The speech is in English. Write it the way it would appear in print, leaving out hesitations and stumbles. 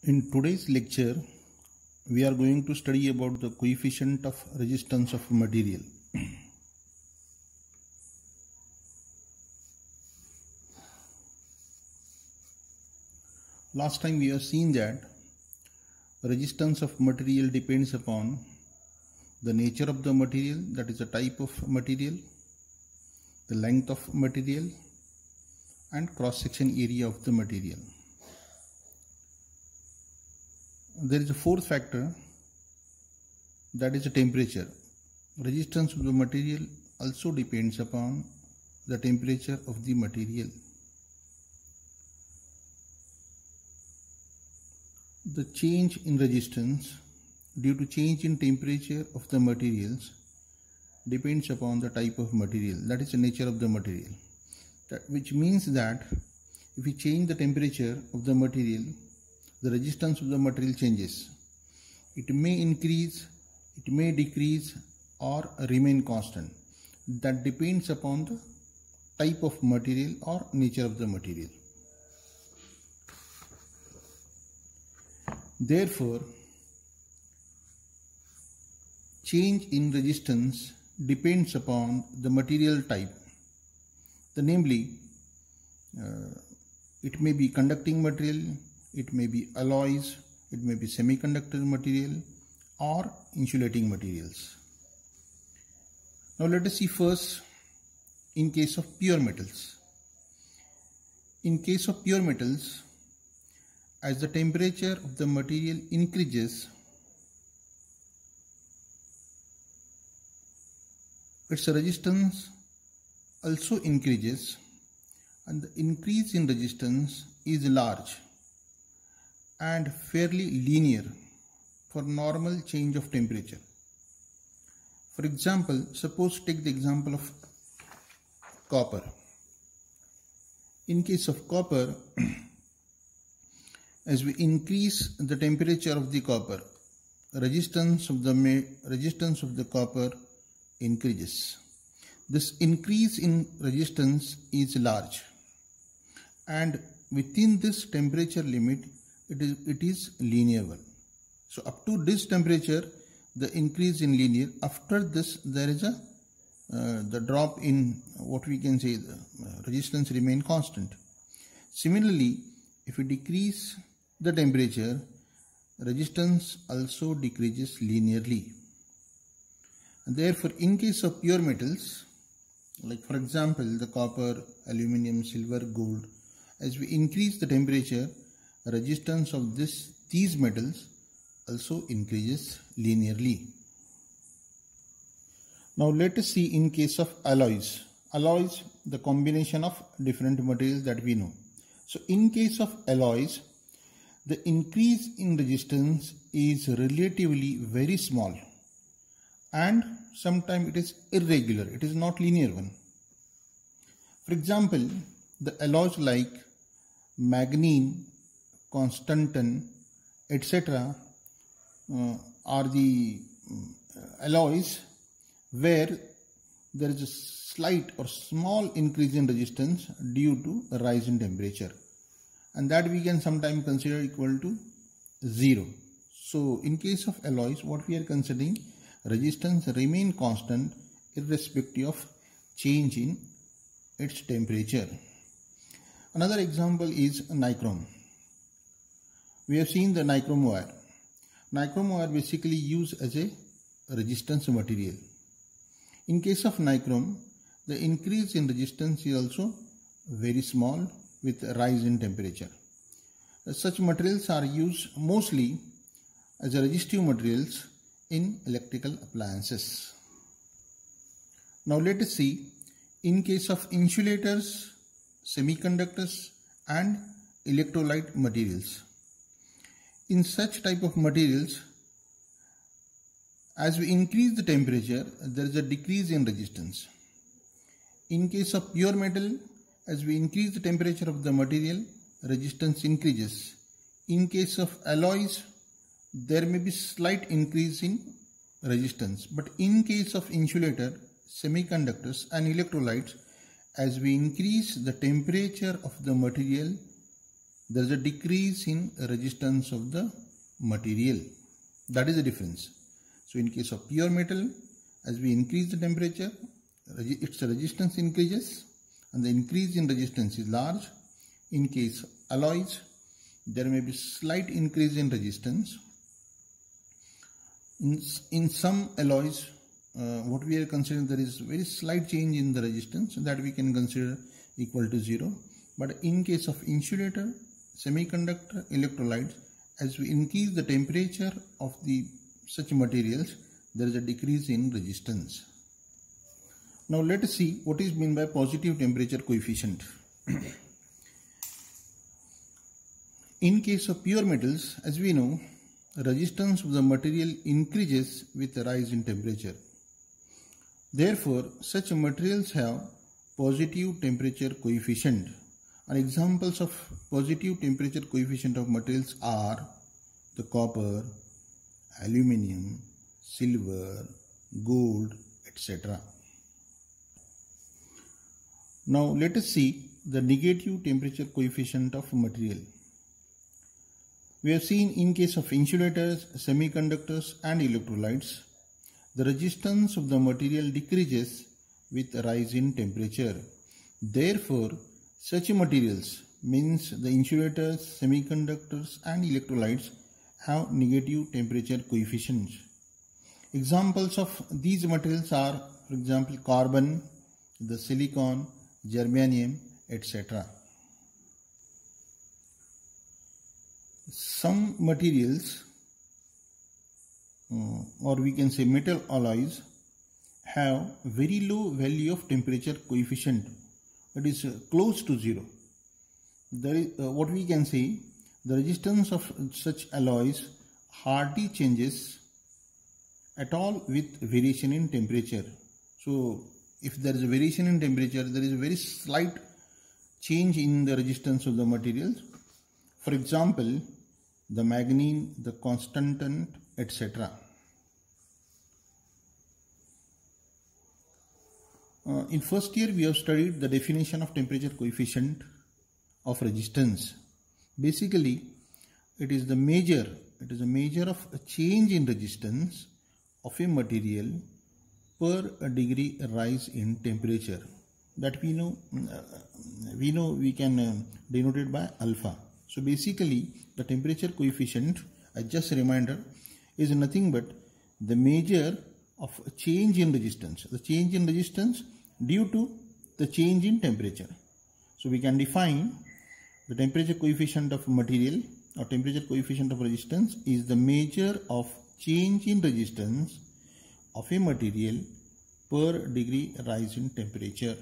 In today's lecture, we are going to study about the coefficient of resistance of material. Last time we have seen that resistance of material depends upon the nature of the material, that is the type of material, the length of material, and cross-section area of the material. There is a fourth factor, that is the temperature. Resistance of the material also depends upon the temperature of the material. The change in resistance due to change in temperature of the materials depends upon the type of material, that is the nature of the material. Which means that if we change the temperature of the material, the resistance of the material changes. It may increase, it may decrease, or remain constant. That depends upon the type of material or nature of the material. Therefore, change in resistance depends upon the material type. Namely, it may be conducting material, it may be alloys, it may be semiconductor material, or insulating materials. Now let us see first in case of pure metals. In case of pure metals, as the temperature of the material increases, its resistance also increases, and the increase in resistance is large and fairly linear for normal change of temperature. For example, suppose take the example of copper. In case of copper, as we increase the temperature of the copper, resistance of the copper increases. This increase in resistance is large, and within this temperature limit it is linear one. So up to this temperature the increase in linear. After this there is a the drop in what we can say the resistance remain constant. Similarly, if we decrease the temperature, resistance also decreases linearly. And therefore, in case of pure metals, like for example the copper, aluminum, silver, gold, as we increase the temperature, resistance of these metals also increases linearly. Now let us see in case of alloys. Alloys, the combination of different materials that we know. So in case of alloys, the increase in resistance is relatively very small, and sometimes it is irregular, it is not linear one. For example, the alloys like manganese, constantan, etc. Are the alloys where there is a slight or small increase in resistance due to a rise in temperature, and that we can sometimes consider equal to 0. So in case of alloys, what we are considering, resistance remain constant irrespective of change in its temperature. Another example is nichrome. We have seen the nichrome wire. Nichrome wire basically used as a resistance material. In case of nichrome, the increase in resistance is also very small with a rise in temperature. Such materials are used mostly as a resistive materials in electrical appliances. Now let us see in case of insulators, semiconductors, and electrolyte materials. In such type of materials, as we increase the temperature, there is a decrease in resistance. In case of pure metal, as we increase the temperature of the material, resistance increases. In case of alloys, there may be slight increase in resistance. But in case of insulator, semiconductors, and electrolytes, as we increase the temperature of the material, there is a decrease in resistance of the material. That is the difference. So in case of pure metal, as we increase the temperature, its resistance increases and the increase in resistance is large. In case of alloys, there may be slight increase in resistance. In some alloys, what we are considering, there is very slight change in the resistance that we can consider equal to 0. But in case of insulator, semiconductor, electrolytes, as we increase the temperature of such materials, there is a decrease in resistance. Now let us see what is meant by positive temperature coefficient. In case of pure metals, as we know, resistance of the material increases with the rise in temperature. Therefore, such materials have positive temperature coefficient. And examples of positive temperature coefficient of materials are the copper, aluminium, silver, gold, etc. Now let us see the negative temperature coefficient of material. We have seen in case of insulators, semiconductors and electrolytes, the resistance of the material decreases with a rise in temperature. Therefore, such materials, means the insulators, semiconductors and electrolytes, have negative temperature coefficients. Examples of these materials are, for example, carbon, the silicon, germanium, etc. Some materials, or we can say metal alloys, have very low value of temperature coefficient, that is close to 0. There is, what we can say, the resistance of such alloys hardly changes at all with variation in temperature. So if there is a variation in temperature, there is a very slight change in the resistance of the materials. For example, the manganese, the constantan, etc. In first year, we have studied the definition of temperature coefficient of resistance. Basically, it is a measure of a change in resistance of a material per degree rise in temperature. That we know we can denote it by alpha. So basically, the temperature coefficient, just a reminder, is nothing but the measure of a change in resistance. The change in resistance due to the change in temperature. So we can define the temperature coefficient of material or temperature coefficient of resistance is the measure of change in resistance of a material per degree rise in temperature.